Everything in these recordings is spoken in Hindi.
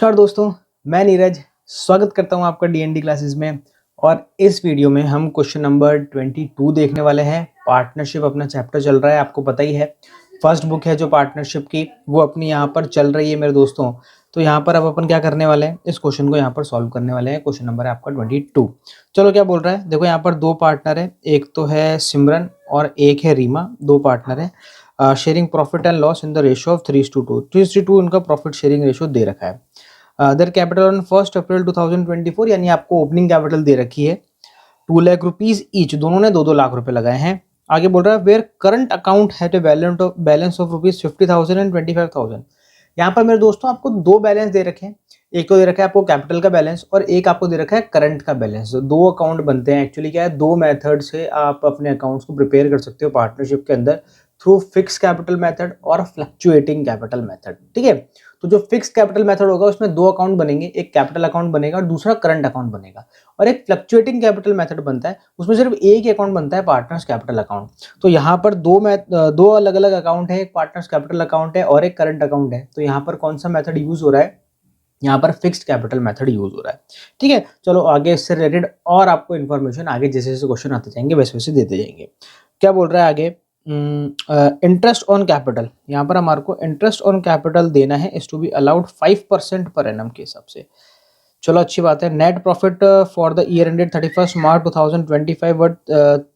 नमस्कार दोस्तों, मैं नीरज स्वागत करता हूं आपका डीएनडी क्लासेस में। और इस वीडियो में हम क्वेश्चन नंबर 22 देखने वाले हैं। पार्टनरशिप अपना चैप्टर चल रहा है, आपको पता ही है। फर्स्ट बुक है जो पार्टनरशिप की, वो अपनी यहाँ पर चल रही है मेरे दोस्तों। तो यहाँ पर अब अपन क्या करने वाले हैं, इस क्वेश्चन को यहाँ पर सॉल्व करने वाले हैं। क्वेश्चन नंबर है आपका 22। चलो क्या बोल रहा है, देखो यहाँ पर दो पार्टनर है, एक तो है सिमरन और एक है रीमा। दो पार्टनर है, sharing profit and loss in the ratio of 3:2। 3:2 इनका प्रॉफिट शेयरिंग रेशियो दे रखा है। अदर कैपिटल ऑन 1 अप्रैल 2024, यानी आपको ओपनिंग कैपिटल दे रखी है 2 लाख रुपीज ईच, दोनों ने 2-2 लाख रुपए लगाए हैं। आगे बोल रहा है where current account had a balance of rupees 50,000 and 25,000। यहाँ पर मेरे दोस्तों आपको दो बैलेंस दे रखे हैं। एक तो दे रखा है आपको कैपिटल का बैलेंस और एक आपको दे रखा है करंट का बैलेंस। दो अकाउंट बनते हैं। एक्चुअली क्या है, दो मेथड से आप अपने अकाउंट्स को प्रिपेयर कर सकते हो पार्टनरशिप के अंदर, थ्रू फिक्स कैपिटल मेथड और फ्लक्चुएटिंग कैपिटल मेथड। ठीक है, तो जो फिक्स कैपिटल मेथड होगा उसमें दो अकाउंट बनेंगे, एक कैपिटल अकाउंट बनेगा और दूसरा करंट अकाउंट बनेगा। और एक फ्लक्चुएटिंग कैपिटल मेथड बनता है, उसमें सिर्फ एक ही अकाउंट बनता है, पार्टनर्स कैपिटल अकाउंट। तो यहाँ पर दो अलग अलग अकाउंट है, एक पार्टनर्स कैपिटल अकाउंट है और एक करंट अकाउंट है। तो यहाँ पर कौन सा मेथड यूज हो रहा है, यहाँ पर फिक्स्ड कैपिटल मेथड यूज हो रहा है। ठीक है, चलो आगे इससे रिलेटेड और आपको इन्फॉर्मेशन आगे जैसे जैसे क्वेश्चन आते जाएंगे वैसे वैसे देते जाएंगे। क्या बोल रहा है आगे, इंटरेस्ट ऑन कैपिटल। यहाँ पर हमारे को इंटरेस्ट ऑन कैपिटल देना है, is to be allowed 5% per annum के हिसाब से। चलो अच्छी बात है। Net profit for the year ended 31 March 2025 worth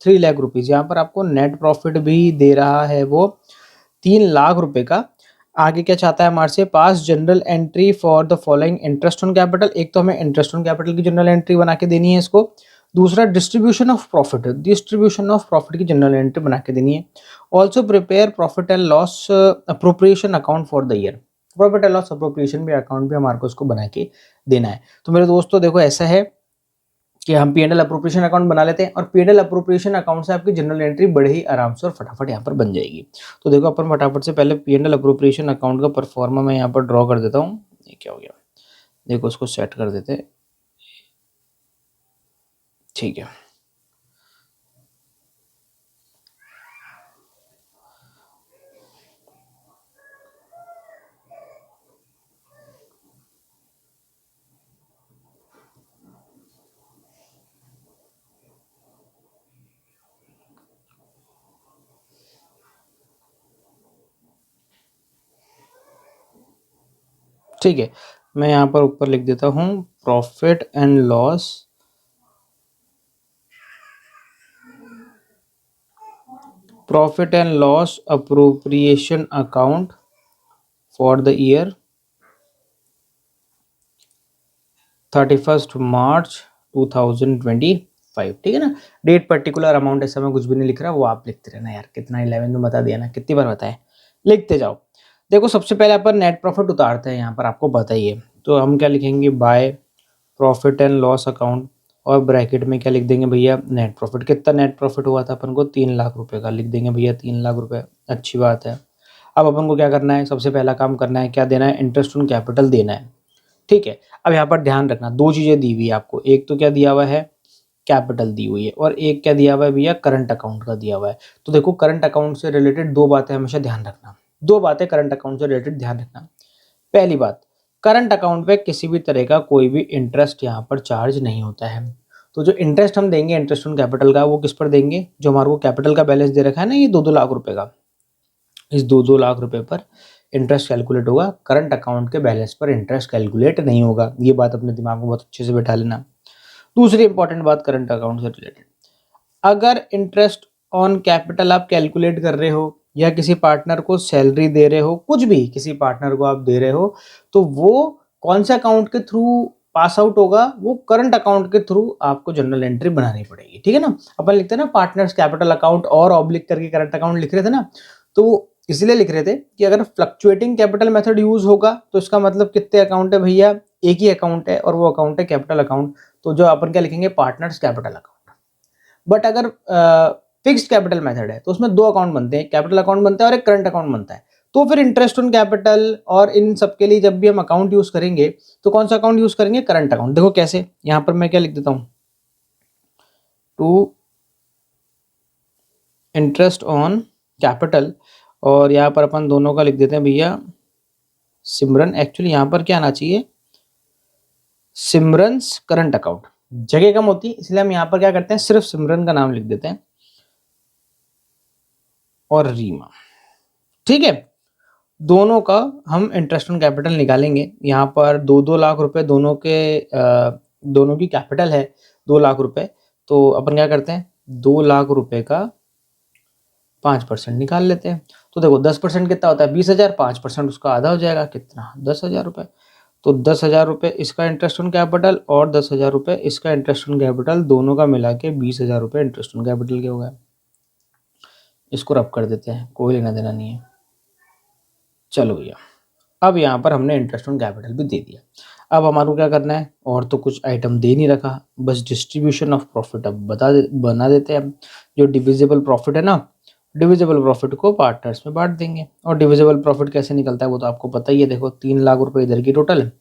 3 lakh rupees. यहाँ पर आपको नेट प्रॉफिट भी दे रहा है वो 3 लाख रुपए का। आगे क्या चाहता है हमारे से, पास journal entry for the following interest on capital. एक तो हमें इंटरेस्ट ऑन कैपिटल की जनरल एंट्री बना के देनी है इसको। दूसरा डिस्ट्रीब्यूशन ऑफ प्रॉफिट की जनरल एंट्री बना के देनी है। Also prepare profit and loss appropriation account for the year. Profit and loss appropriation भी अकाउंट भी हमारे को इसको बना के देना है। तो मेरे दोस्तों देखो ऐसा है कि हम पी&एल अप्रोप्रिएशन अकाउंट बना लेते हैं और पी&एल अप्रोप्रिएशन अकाउंट से आपकी जनरल एंट्री बड़े ही आराम से और फटाफट यहाँ पर बन जाएगी। तो देखो अपन फटाफट से पहले पी&एल अप्रोप्रिएशन अकाउंट का परफॉर्मा मैं यहाँ पर ड्रॉ कर देता हूँ। ये क्या हो गया, देखो उसको सेट कर देते हैं। ठीक है, ठीक है, मैं यहाँ पर ऊपर लिख देता हूँ profit and loss appropriation account for the year 31 मार्च 2025। ठीक है ना, डेट पर्टिकुलर अमाउंट ऐसा मैं कुछ भी नहीं लिख रहा, वो आप लिखते रहना यार। कितना 11 में बता दिया ना, कितनी बार बताए, लिखते जाओ। देखो सबसे पहले अपन नेट प्रॉफिट उतारते हैं, यहाँ पर आपको पता ही है। तो हम क्या लिखेंगे, by profit and loss account और ब्रैकेट में क्या लिख देंगे भैया, नेट प्रॉफिट। कितना नेट प्रॉफिट हुआ था अपन को, 3 लाख रुपए का। लिख देंगे भैया 3 लाख रुपए, अच्छी बात है। अब अपन को क्या करना है, सबसे पहला काम करना है, क्या देना है, इंटरेस्ट ऑन कैपिटल देना है। ठीक है, अब यहाँ पर ध्यान रखना, दो चीजें दी हुई है आपको। एक तो क्या दिया हुआ है, कैपिटल दी हुई है, और एक क्या दिया हुआ है भैया, करंट अकाउंट का दिया हुआ है। तो देखो करंट अकाउंट से रिलेटेड दो बातें हमेशा ध्यान रखना, दो बातें करंट अकाउंट से रिलेटेड ध्यान रखना। पहली बात, करंट अकाउंट पे किसी भी तरह का कोई भी इंटरेस्ट यहाँ पर चार्ज नहीं होता है। तो जो इंटरेस्ट हम देंगे इंटरेस्ट ऑन कैपिटल का, वो किस पर देंगे, जो हमारे को कैपिटल का बैलेंस दे रखा है ना, ये 2-2 लाख रुपए का, इस 2-2 लाख रुपए पर इंटरेस्ट कैलकुलेट होगा। करंट अकाउंट के बैलेंस पर इंटरेस्ट कैलकुलेट नहीं होगा। ये बात अपने दिमाग में बहुत अच्छे से बैठा लेना। दूसरी इंपॉर्टेंट बात करंट अकाउंट से रिलेटेड, अगर इंटरेस्ट ऑन कैपिटल आप कैलकुलेट कर रहे हो या किसी पार्टनर को सैलरी दे रहे हो, कुछ भी किसी पार्टनर को आप दे रहे हो, तो वो कौन से अकाउंट के थ्रू पास आउट होगा, वो करंट अकाउंट के थ्रू आपको जनरल एंट्री बनानी पड़ेगी। ठीक है ना, अपन लिखते हैं ना पार्टनर्स कैपिटल अकाउंट और ऑब्लिक करके करंट अकाउंट लिख रहे थे ना, तो इसलिए लिख रहे थे कि अगर फ्लक्चुएटिंग कैपिटल मेथड यूज होगा तो इसका मतलब कितने अकाउंट है भैया, एक ही अकाउंट है और वो अकाउंट है कैपिटल अकाउंट। तो जो अपन क्या लिखेंगे, पार्टनर्स कैपिटल अकाउंट। बट अगर फिक्स्ड कैपिटल मेथड है तो उसमें दो अकाउंट बनते हैं, कैपिटल अकाउंट बनता है और एक करंट अकाउंट बनता है। तो फिर इंटरेस्ट ऑन कैपिटल और इन सब के लिए जब भी हम अकाउंट यूज करेंगे तो कौन सा अकाउंट यूज करेंगे, करंट अकाउंट। देखो कैसे, यहां पर मैं क्या लिख देता हूं, टू इंटरेस्ट ऑन कैपिटल, और यहाँ पर अपन दोनों का लिख देते हैं भैया सिमरन। एक्चुअली यहाँ पर क्या आना चाहिए, सिमरन्स करंट अकाउंट, जगह कम होती है इसलिए हम यहाँ पर क्या करते हैं, सिर्फ सिमरन का नाम लिख देते हैं और रीमा। ठीक है, दोनों का हम इंटरेस्ट ऑन कैपिटल निकालेंगे। यहाँ पर 2-2 लाख रुपए दोनों की कैपिटल है 2 लाख रुपए, तो अपन क्या करते हैं 2 लाख रुपए का 5% निकाल लेते हैं। तो देखो 10% कितना होता है 20,000, 5% उसका आधा हो जाएगा कितना 10,000 रुपये। तो 10,000 रुपये इसका इंटरेस्ट ऑन कैपिटल और 10,000 रुपये इसका इंटरेस्ट ऑन कैपिटल, दोनों का मिला के 20,000 रुपये इंटरेस्ट ऑन कैपिटल के हो गए। इसको रब कर देते हैं, कोई लेना देना नहीं है। चलो भैया, अब यहाँ पर हमने इंटरेस्ट ऑन कैपिटल भी दे दिया। अब हमारे को क्या करना है, और तो कुछ आइटम दे नहीं रखा, बस डिस्ट्रीब्यूशन ऑफ प्रॉफिट अब बना देते हैं। जो डिविजिबल प्रॉफिट है ना, डिविजिबल प्रॉफिट को पार्टनर्स में बांट देंगे। और डिविजिबल प्रॉफिट कैसे निकलता है वो तो आपको पता ही है। देखो 3 लाख रुपए इधर की टोटल है,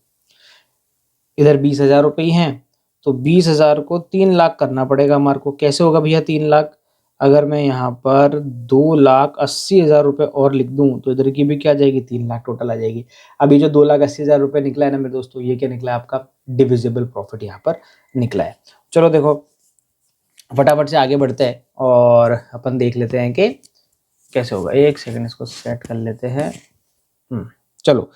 इधर 20,000 रुपये ही हैं, तो 20,000 को 3 लाख करना पड़ेगा हमारे को। कैसे होगा भैया 3 लाख, अगर मैं यहाँ पर 2,80,000 रुपये और लिख दूं तो इधर की भी क्या आ जाएगी 3 लाख टोटल आ जाएगी। अभी जो 2,80,000 रुपये निकला है ना मेरे दोस्तों, ये क्या निकला है आपका डिविजिबल प्रॉफिट यहाँ पर निकला है। चलो देखो फटाफट से आगे बढ़ते हैं और अपन देख लेते हैं कि कैसे होगा। एक सेकंड इसको सेट कर लेते हैं। चलो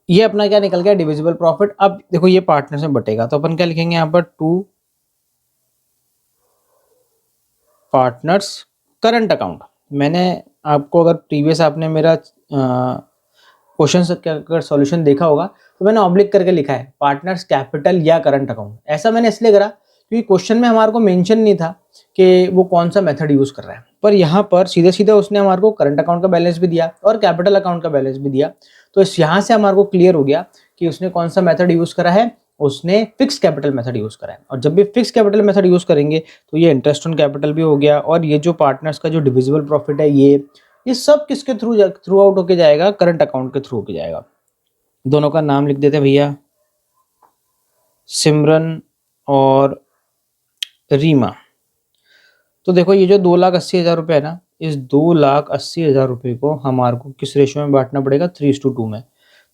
ये अपना क्या निकल गया डिविजिबल प्रॉफिट। अब देखो ये पार्टनर्स में बटेगा तो अपन क्या लिखेंगे यहाँ पर 2 पार्टनर्स करंट अकाउंट। मैंने आपको अगर प्रीवियस आपने मेरा क्वेश्चन का सॉल्यूशन देखा होगा तो मैंने ऑब्लिक करके लिखा है पार्टनर्स कैपिटल या करंट अकाउंट। ऐसा मैंने इसलिए करा क्योंकि क्वेश्चन में हमारे को मेंशन नहीं था कि वो कौन सा मेथड यूज कर रहा है, पर यहाँ पर सीधे सीधे उसने हमारे को करंट अकाउंट का बैलेंस भी दिया और कैपिटल अकाउंट का बैलेंस भी दिया। तो इस यहाँ से हमारे को क्लियर हो गया कि उसने कौन सा मेथड यूज करा है, उसने फिक्स कैपिटल मेथड यूज करा है। और जब भी फिक्स कैपिटल मेथड यूज करेंगे तो ये इंटरेस्ट ऑन कैपिटल भी हो गया, और ये जो पार्टनर्स का जो डिविजिबल प्रॉफिट है ये सब किसके थ्रू आउट होके जाएगा, करंट अकाउंट के थ्रू होके जाएगा। दोनों का नाम लिख देते भैया, सिमरन और रीमा। तो देखो ये जो 2,80,000 रुपये है ना, इस 2,80,000 रुपये को हमारे को किस रेशियो में बांटना पड़ेगा 3:2 में।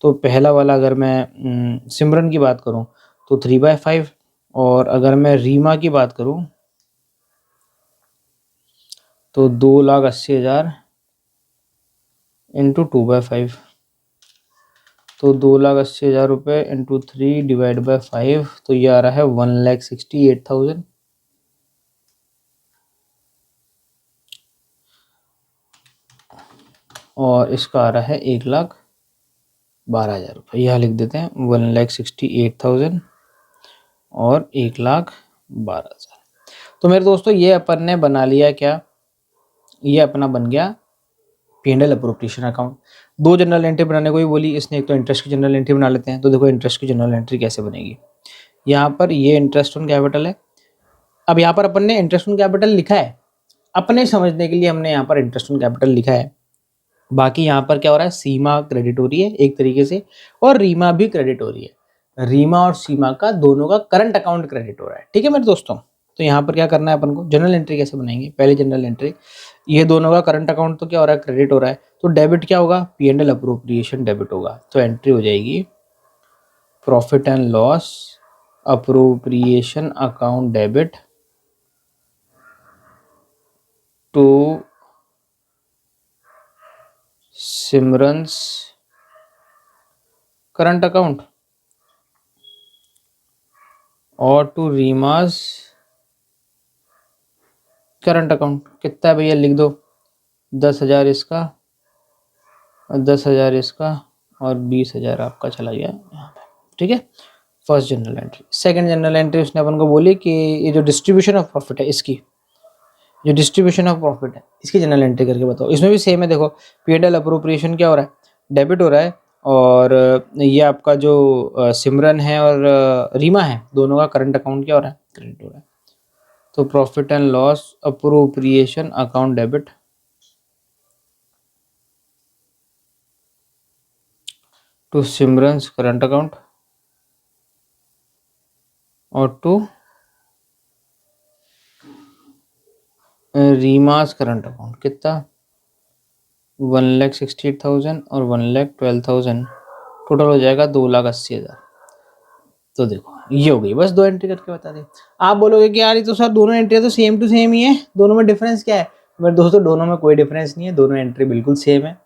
तो पहला वाला अगर मैं सिमरन की बात करूं तो 3/5, और अगर मैं रीमा की बात करूं तो 2,80,000 इंटू 2/5। तो 2,80,000 रुपये इंटू 3/5, तो ये आ रहा है 1,68,000। और इसका आ रहा है 1,12,000 रुपये। यह लिख देते हैं 1,68,000 और 1,12,000। तो मेरे दोस्तों ये अपन ने बना लिया क्या, ये अपना बन गया P&L appropriation account. 2 general entry बनाने को ही बोली इसने, एक तो इंटरेस्ट की जनरल एंट्री बना लेते हैं। तो देखो इंटरेस्ट की जनरल एंट्री कैसे बनेगी, यहाँ पर ये इंटरेस्ट ऑन कैपिटल है। अब यहाँ पर अपन ने इंटरेस्ट ऑन कैपिटल लिखा है, अपने समझने के लिए हमने यहाँ पर इंटरेस्ट ऑन कैपिटल लिखा है। बाकी यहाँ पर क्या हो रहा है, सीमा क्रेडिट हो रही है एक तरीके से और रीमा भी क्रेडिट हो रही है। रीमा और सीमा का दोनों का करंट अकाउंट क्रेडिट हो रहा है। ठीक है मेरे दोस्तों, तो यहाँ पर क्या करना है अपन को, जनरल एंट्री कैसे बनाएंगे। पहले जनरल एंट्री, ये दोनों का करंट अकाउंट तो क्या हो रहा है क्रेडिट हो रहा है, तो डेबिट क्या होगा P&L अप्रोप्रिएशन डेबिट होगा। तो एंट्री हो जाएगी profit and loss appropriation account debit to Simran's current account और टू रीमास करंट अकाउंट। कितना है भैया लिख दो, 10,000 इसका, 10,000 इसका और 20,000 आपका चला गया यहाँ पे। ठीक है, first general entry. Second general entry उसने अपन को बोली कि ये जो डिस्ट्रीब्यूशन ऑफ प्रॉफिट है, इसकी जो डिस्ट्रीब्यूशन ऑफ प्रॉफिट है इसकी जनरल एंट्री करके बताओ। इसमें भी सेम है, देखो P&L अप्रोप्रिएशन क्या हो रहा है, डेबिट हो रहा है, और ये आपका जो सिमरन है और रीमा है, दोनों का करंट अकाउंट क्या हो रहा है क्रेडिट हो रहा है। तो profit and loss appropriation account debit to Simran's current account और टू रीमास करंट अकाउंट। कितना 1,68,000 और 1,12,000, टोटल हो जाएगा 2,80,000। तो देखो ये हो गई, बस 2 एंट्री करके बता दे। आप बोलोगे कि यार ये तो सर दोनों एंट्री तो सेम टू सेम ही है, दोनों में डिफरेंस क्या है? मेरे दोस्तों दोनों में कोई डिफरेंस नहीं है, दोनों एंट्री बिल्कुल सेम है,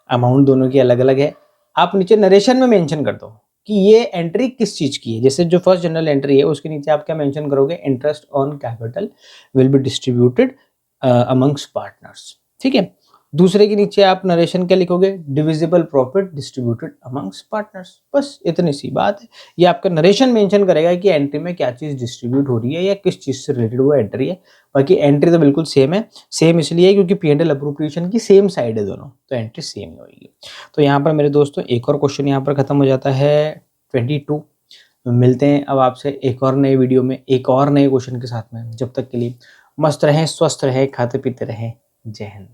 अमाउंट दोनों की अलग अलग है। आप नीचे नरेशन में मेंशन कर दो कि ये एंट्री किस चीज की है। जैसे जो फर्स्ट जनरल एंट्री है उसके नीचे आप क्या मेंशन करोगे? Interest on capital will be distributed amongst partners, ठीक है। दूसरे के नीचे आप नरेशन क्या लिखोगे? Divisible profit distributed amongst partners, बस इतनी सी बात है। ये आपका नरेशन मेंशन करेगा कि एंट्री में क्या चीज डिस्ट्रीब्यूट हो रही है या किस चीज से रिलेटेड वो एंट्री है। बाकी एंट्री तो बिल्कुल सेम है, सेम इसलिए क्योंकि P&L अप्रोप्रिएशन की सेम साइड है दोनों, तो एंट्री सेम ही होगी। तो यहाँ पर मेरे दोस्तों एक और क्वेश्चन यहाँ पर खत्म हो जाता है 22। मिलते हैं अब आपसे एक और नए वीडियो में एक और नए क्वेश्चन के साथ में। जब तक के लिए मस्त रहें, स्वस्थ रहें, खाते पीते रहें। जय हिंद।